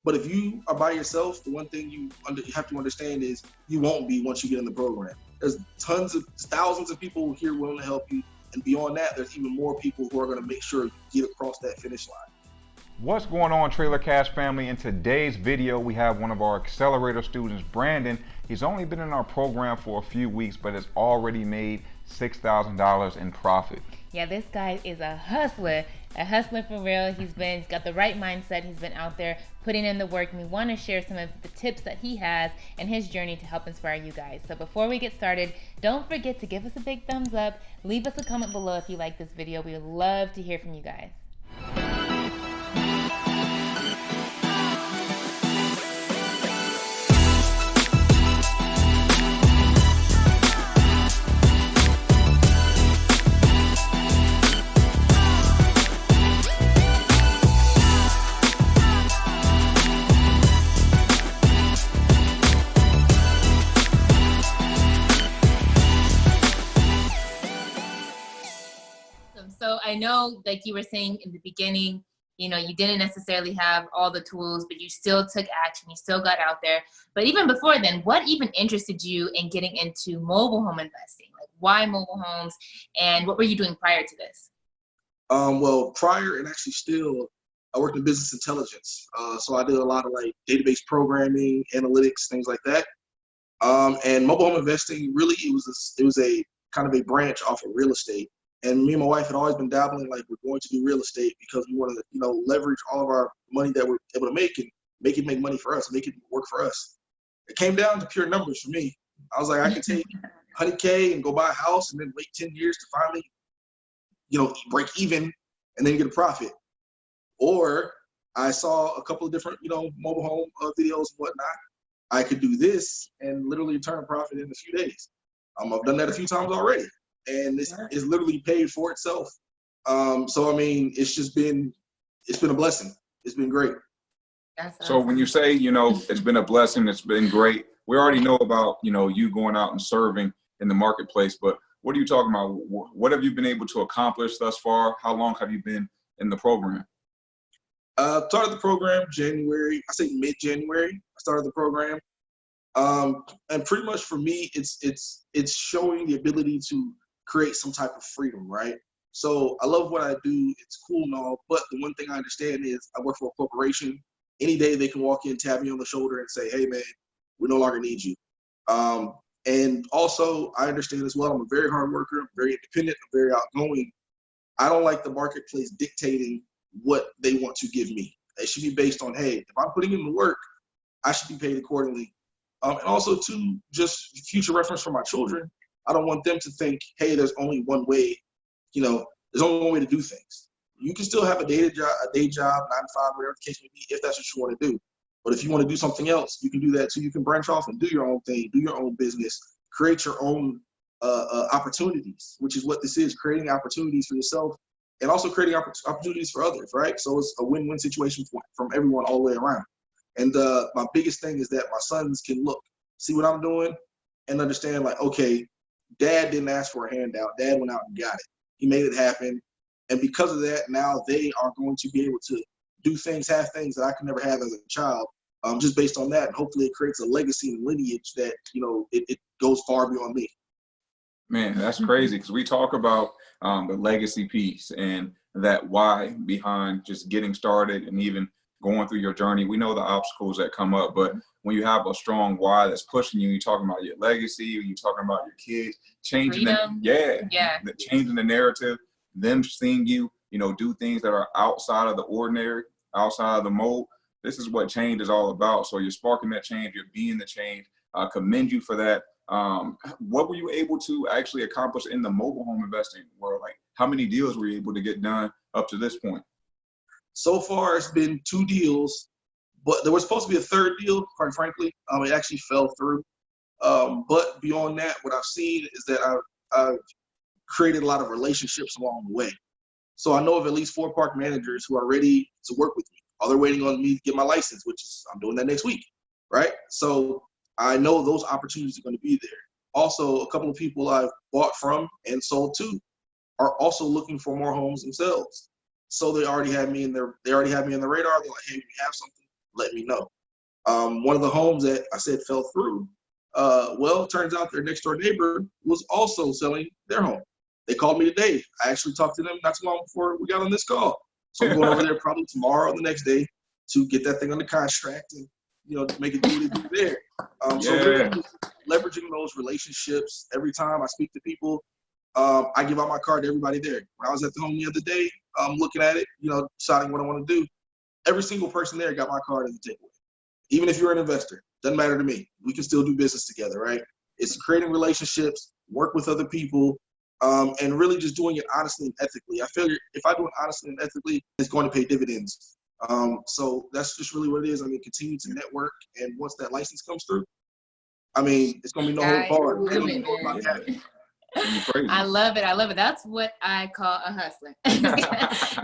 But if you are by yourself, the one thing you have to understand is you won't be once you get in the program. There's thousands of people here willing to help you. And beyond that, there's even more people who are going to make sure you get across that finish line. What's going on, Trailer Cash family? In today's video, we have one of our accelerator students, Brandon. He's only been in our program for a few weeks, but has already made $6,000 in profit. Yeah, this guy is a hustler for real. He's got the right mindset. He's been out there putting in the work, and we want to share some of the tips that he has and his journey to help inspire you guys. So before we get started, don't forget to give us a big thumbs up. Leave us a comment below if you like this video. We would love to hear from you guys. So I know, like you were saying in the beginning, you know, you didn't necessarily have all the tools, but you still took action. You still got out there. But even before then, what even interested you in getting into mobile home investing? Like, why mobile homes, and what were you doing prior to this? Well, prior and actually still, I worked in business intelligence. So I did a lot of like database programming, analytics, things like that. And mobile home investing, really, it was a kind of a branch off of real estate. And me and my wife had always been dabbling, like, we're going to do real estate because we wanted to, you know, leverage all of our money that we're able to make and make it make money for us, make it work for us. It came down to pure numbers for me. I was like, I could take $100K and go buy a house and then wait 10 years to finally, you know, break even and then get a profit. Or I saw a couple of different, you know, mobile home videos and whatnot. I could do this and literally turn a profit in a few days. I've done that a few times already. And it's literally paid for itself. So I mean, it's been a blessing. It's been great. So when you say, you know, it's been a blessing, it's been great. We already know about, you know, you going out and serving in the marketplace, but what are you talking about? What have you been able to accomplish thus far? How long have you been in the program? Started the program January, I say mid-January, I started the program. And pretty much for me, it's showing the ability to create some type of freedom, right? So I love what I do. It's cool and all, but the one thing I understand is I work for a corporation. Any day they can walk in, tap me on the shoulder and say, hey man, we no longer need you. And also I understand as well, I'm a very hard worker, I'm very independent, I'm very outgoing. I don't like the marketplace dictating what they want to give me. It should be based on, hey, if I'm putting in the work, I should be paid accordingly. And also too, just future reference for my children. I don't want them to think, hey, there's only one way, you know, there's only one way to do things. You can still have a day job, 9 to 5, whatever the case may be, if that's what you want to do. But if you want to do something else, you can do that too. You can branch off and do your own thing, do your own business, create your own opportunities, which is what this is, creating opportunities for yourself and also creating opportunities for others, right? So it's a win-win situation from everyone all the way around. And my biggest thing is that my sons can look, see what I'm doing and understand, like, okay, dad didn't ask for a handout. Dad went out and got it. He made it happen. And because of that, now they are going to be able to do things, have things that I could never have as a child, just based on that. And hopefully it creates a legacy and lineage that, you know, it goes far beyond me. Man, that's crazy, because we talk about the legacy piece and that why behind just getting started and even going through your journey. We know the obstacles that come up, but when you have a strong why that's pushing you, you're talking about your legacy, you're talking about your kids, changing changing the narrative, them seeing you, you know, do things that are outside of the ordinary, outside of the mold. This is what change is all about. So you're sparking that change, you're being the change. I commend you for that. What were you able to actually accomplish in the mobile home investing world? Like, how many deals were you able to get done up to this point? So far, it's been 2 deals, but there was supposed to be a 3rd deal, quite frankly. It actually fell through. But beyond that, what I've seen is that I've created a lot of relationships along the way. So I know of at least 4 park managers who are ready to work with me. All they're waiting on me to get my license, which is, I'm doing that next week, right? So I know those opportunities are going to be there. Also, a couple of people I've bought from and sold to are also looking for more homes themselves. So they already have me in their radar. They're like, hey, we have something, let me know. One of the homes that I said fell through, well, it turns out their next door neighbor was also selling their home. They called me today. I actually talked to them not too long before we got on this call. So I'm going over there probably tomorrow or the next day to get that thing under contract and, make it do what it do there. So really just leveraging those relationships. Every time I speak to people, I give out my card to everybody there. When I was at the home the other day, looking at it, deciding what I want to do, every single person there got my card as a takeaway. Even if you're an investor, doesn't matter to me. We can still do business together, right? It's creating relationships, work with other people, and really just doing it honestly and ethically. I figure if I do it honestly and ethically, it's going to pay dividends. So that's just really what it is. I mean, continue to network, and once that license comes through, I mean, it's going to be no hold barred. I love it. I love it. That's what I call a hustler.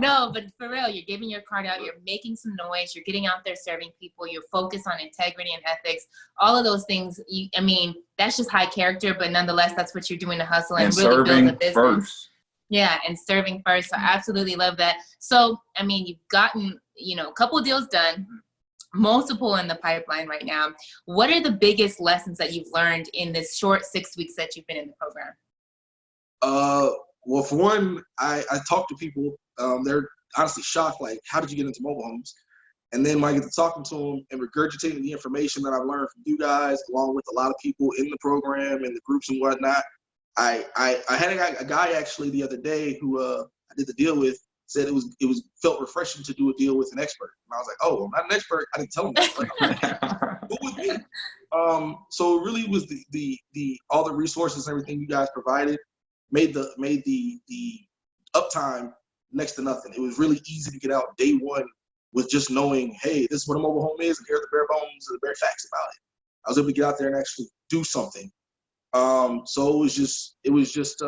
No, but for real, you're giving your card out. You're making some noise. You're getting out there serving people. You're focused on integrity and ethics. All of those things. I mean, that's just high character, but nonetheless, that's what you're doing to hustle and really build a business. First. Yeah, and serving first. So I absolutely love that. So, I mean, you've gotten, a couple of deals done. Multiple in the pipeline right now. What are the biggest lessons that you've learned in this short 6 weeks that you've been in the program? Well, for one, I talk to people. They're honestly shocked, like, how did you get into mobile homes? And then when I get to talking to them and regurgitating the information that I've learned from you guys, along with a lot of people in the program and the groups and whatnot, I had a guy actually the other day who I did the deal with said it felt refreshing to do a deal with an expert. And I was like, oh, I'm not an expert. I didn't tell him that. Who was me? So it really was the all the resources and everything you guys provided made the uptime next to nothing. It was really easy to get out day one with just knowing, hey, this is what a mobile home is, and here are the bare bones and the bare facts about it. I was able to get out there and actually do something. So it was just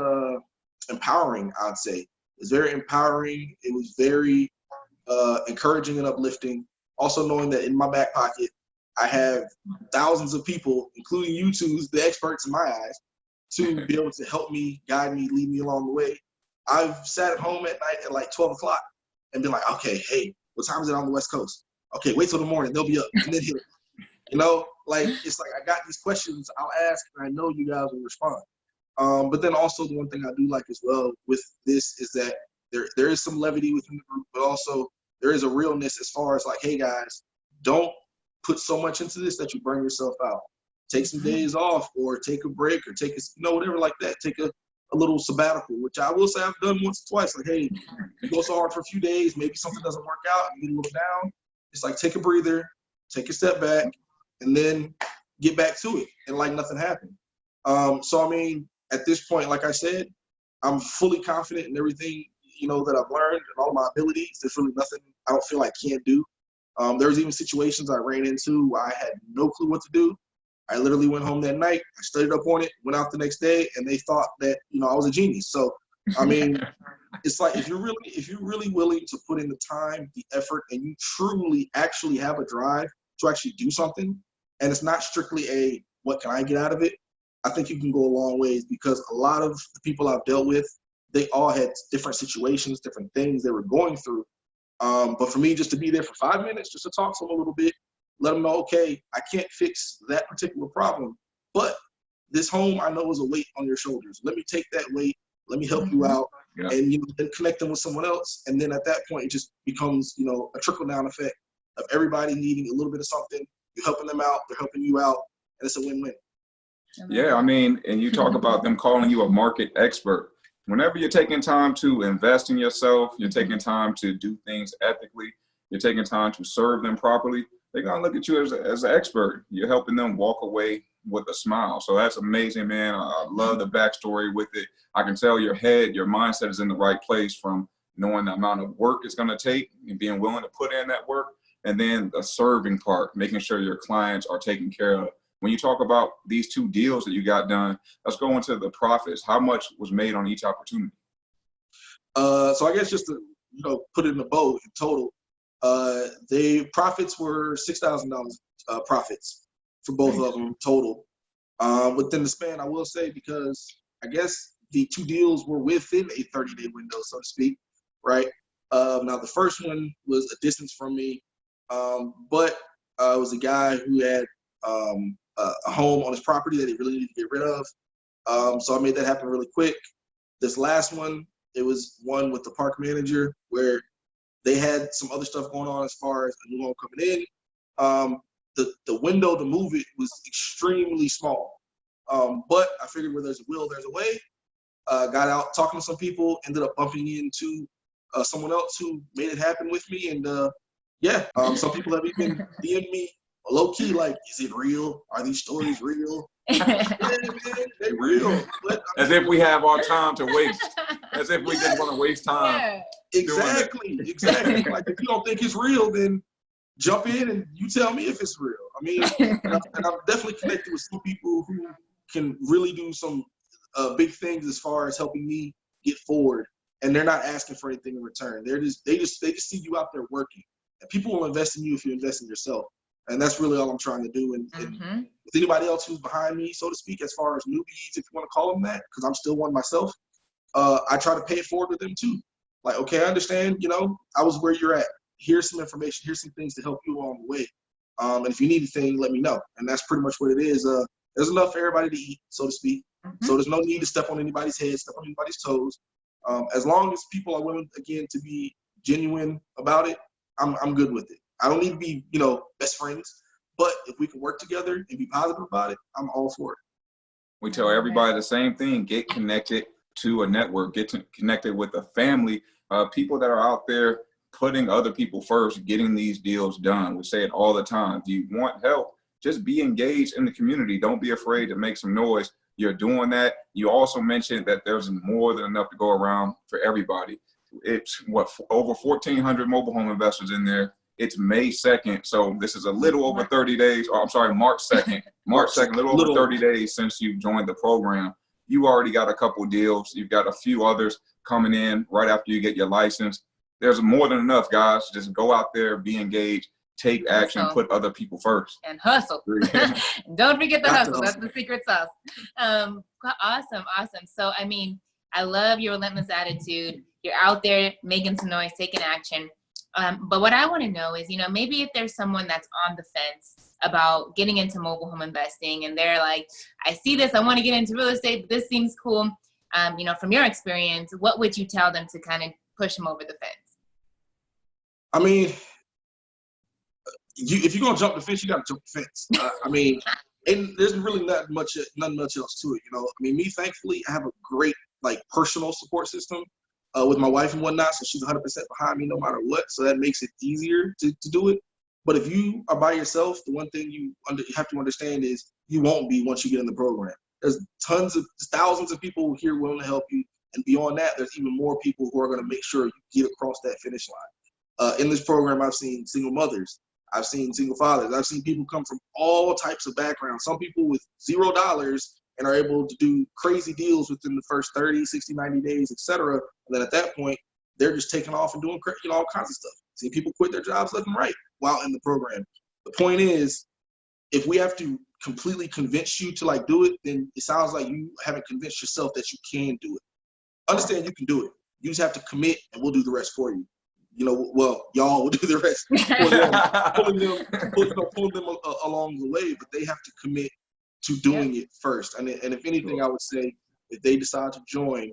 empowering, I'd say. It was very empowering. It was very encouraging and uplifting. Also knowing that in my back pocket, I have thousands of people, including you two, the experts in my eyes, to be able to help me, guide me, lead me along the way. I've sat at home at night at like 12 o'clock and been like, okay, hey, what time is it on the West Coast? Okay, wait till the morning, they'll be up. And then it's like I got these questions I'll ask, and I know you guys will respond. But then also the one thing I do like as well with this is that there is some levity within the group, but also there is a realness as far as like, hey guys, don't put so much into this that you burn yourself out. Take some days off, or take a break, or take whatever like that. Take a little sabbatical, which I will say I've done once or twice. Like, hey, you go so hard for a few days, maybe something doesn't work out, and you get a little down. It's like, take a breather, take a step back, and then get back to it, and like nothing happened. So I mean, at this point, like I said, I'm fully confident in everything that I've learned and all my abilities. There's really nothing I don't feel I can't do. There was even situations I ran into where I had no clue what to do. I literally went home that night, I studied up on it, went out the next day, and they thought that, I was a genius. So, I mean, it's like, if you're really willing to put in the time, the effort, and you truly actually have a drive to actually do something, and it's not strictly a, what can I get out of it? I think you can go a long ways, because a lot of the people I've dealt with, they all had different situations, different things they were going through. But for me, just to be there for 5 minutes, just to talk to them a little bit, let them know, okay, I can't fix that particular problem, but this home I know is a weight on your shoulders. Let me take that weight. Let me help you out, and then connect them with someone else. And then at that point, it just becomes, a trickle down effect of everybody needing a little bit of something. You're helping them out, they're helping you out, and it's a win-win. Yeah, I mean, and you talk about them calling you a market expert. Whenever you're taking time to invest in yourself, you're taking time to do things ethically, you're taking time to serve them properly, they're going to look at you as an expert. You're helping them walk away with a smile. So that's amazing, man. I love the backstory with it. I can tell your mindset is in the right place, from knowing the amount of work it's going to take and being willing to put in that work. And then the serving part, making sure your clients are taken care of. When you talk about these 2 deals that you got done, let's go into the profits. How much was made on each opportunity? So I guess just to put it in a bow in total, the profits were $6,000 profits for both of them total. Within the span, I will say, because I guess the 2 deals were within a 30-day window, so to speak, right? Now the first one was a distance from me, but It was a guy who had a home on his property that he really needed to get rid of. So I made that happen really quick. This last one, it was one with the park manager where they had some other stuff going on as far as a new home coming in. The window to move it was extremely small. But I figured where there's a will, there's a way. Got out talking to some people, ended up bumping into someone else who made it happen with me. And some people have even DM'd me low key, like, is it real? Are these stories real? Yeah, man, they real. But, as if we have our time to waste. As if we just want to waste time. Yeah. Exactly. Like, if you don't think it's real, then jump in and you tell me if it's real. I mean, and I've definitely connected with some people who can really do some big things as far as helping me get forward, and they're not asking for anything in return. They just see you out there working, and people will invest in you if you invest in yourself, and that's really all I'm trying to do. And with anybody else who's behind me, so to speak, as far as newbies, if you want to call them that, because I'm still one myself, I try to pay it forward with them too. Like, okay, I understand, I was where you're at. Here's some information. Here's some things to help you along the way. And if you need anything, let me know. And that's pretty much what it is. There's enough for everybody to eat, so to speak. So there's no need to step on anybody's head, step on anybody's toes. As long as people are willing, again, to be genuine about it, I'm good with it. I don't need to be, best friends. But if we can work together and be positive about it, I'm all for it. We tell everybody the same thing. Get connected to a network. Get connected with a family. People that are out there putting other people first, getting these deals done. We say it all the time. If you want help, just be engaged in the community. Don't be afraid to make some noise. You're doing that. You also mentioned that there's more than enough to go around for everybody. It's over 1,400 mobile home investors in there. It's May 2nd, so this is a little over 30 days. Or I'm sorry, March 2nd. March 2nd, little over 30 days since you joined the program. You already got a couple deals. You've got a few others coming in right after you get your license. There's more than enough, guys. Just go out there, be engaged, take action, put other people first. And hustle. Don't forget the hustle. That's the secret sauce. Awesome. So, I mean, I love your relentless attitude. You're out there making some noise, taking action. But what I want to know is, maybe if there's someone that's on the fence about getting into mobile home investing and they're like, I see this, I want to get into real estate, but this seems cool. From your experience, what would you tell them to kind of push them over the fence? I mean, if you're gonna jump the fence, you gotta jump the fence. And there's really nothing much else to it. I mean, me, thankfully, I have a great personal support system with my wife and whatnot, so she's 100% behind me no matter what. So that makes it easier to do it. But if you are by yourself, the one thing you have to understand is you won't be once you get in the program. There's thousands of people here willing to help you, and beyond that, there's even more people who are going to make sure you get across that finish line. In this program, I've seen single mothers. I've seen single fathers. I've seen people come from all types of backgrounds. Some people with $0 and are able to do crazy deals within the first 30, 60, 90 days, etc. And then at that point, they're just taking off and doing all kinds of stuff. See people quit their jobs left and right while in the program. The point is, if we have to completely convince you to do it, then it sounds like you haven't convinced yourself that you can do it. Understand you can do it. You just have to commit, and we'll do the rest for you. Y'all will do the rest for them, pulling them along the way, but they have to commit to doing it first. And if anything, I would say if they decide to join,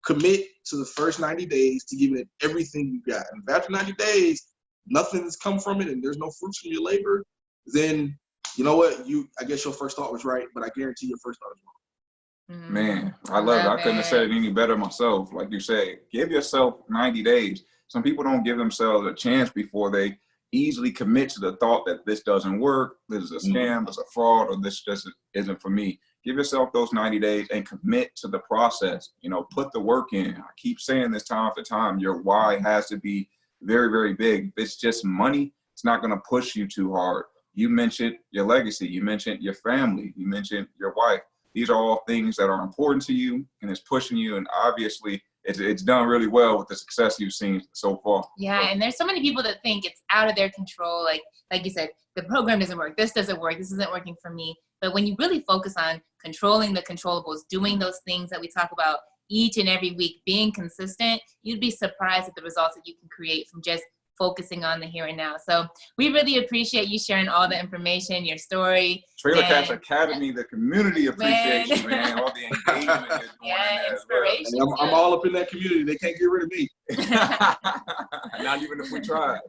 commit to the first 90 days to giving it everything you got. And if after 90 days, nothing's come from it and there's no fruits from your labor, then you know what? I guess your first thought was right, but I guarantee your first thought is wrong. Man, I love it. I couldn't have said it any better myself. Like you said, give yourself 90 days. Some people don't give themselves a chance before they easily commit to the thought that this doesn't work, this is a scam, it's a fraud, or this just isn't for me. Give yourself those 90 days and commit to the process. Put the work in. I keep saying this time after time, your why has to be very, very big. If it's just money, it's not going to push you too hard. You mentioned your legacy. You mentioned your family. You mentioned your wife. These are all things that are important to you, and it's pushing you. And obviously, it's done really well with the success you've seen so far. Yeah, and there's so many people that think it's out of their control. Like you said, the program doesn't work. This doesn't work. This isn't working for me. But when you really focus on controlling the controllables, doing those things that we talk about each and every week, being consistent, you'd be surprised at the results that you can create from just focusing on the here and now. So we really appreciate you sharing all the information, your story. Trailer Cash Academy, the community appreciates you, man. All the engagement you're doing. Yeah, inspiration. Well. I'm all up in that community. They can't get rid of me. Not even if we try.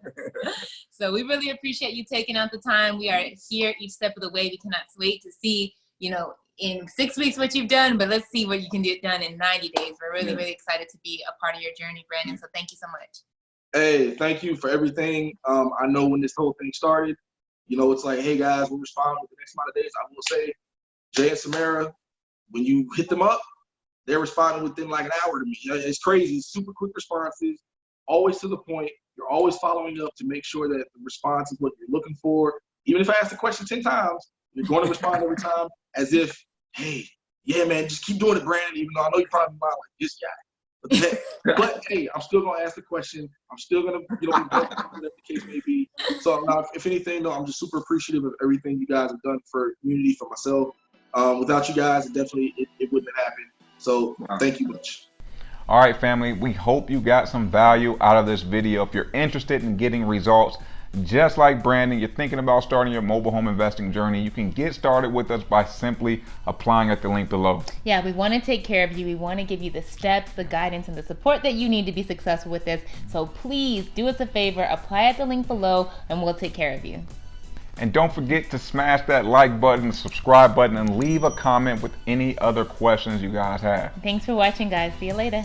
So we really appreciate you taking out the time. We are here each step of the way. We cannot wait to see, in 6 weeks what you've done, but let's see what you can get done in 90 days. We're really, really excited to be a part of your journey, Brandon. So thank you so much. Hey, thank you for everything. I know when this whole thing started, it's like, hey guys, we'll respond with the next amount of days. I will say, Jay and Samara, when you hit them up, they're responding within like an hour to me. It's crazy. Super quick responses, always to the point. You're always following up to make sure that the response is what you're looking for. Even if I ask the question 10 times, you're going to respond every time as if, hey, yeah, man, just keep doing it, Brandon, even though I know you're probably not like this guy. But hey, I'm still gonna ask the question. I'm still gonna, whatever the case may be. So now, if anything, though, I'm just super appreciative of everything you guys have done for the community, for myself. Without you guys, it wouldn't have happened. So thank you much. All right, family. We hope you got some value out of this video. If you're interested in getting results, just like Brandon, you're thinking about starting your mobile home investing journey, you can get started with us by simply applying at the link below. Yeah, we want to take care of you. We want to give you the steps, the guidance, and the support that you need to be successful with this. So please do us a favor, apply at the link below, and we'll take care of you. And don't forget to smash that like button, subscribe button, and leave a comment with any other questions you guys have. Thanks for watching, guys. See you later.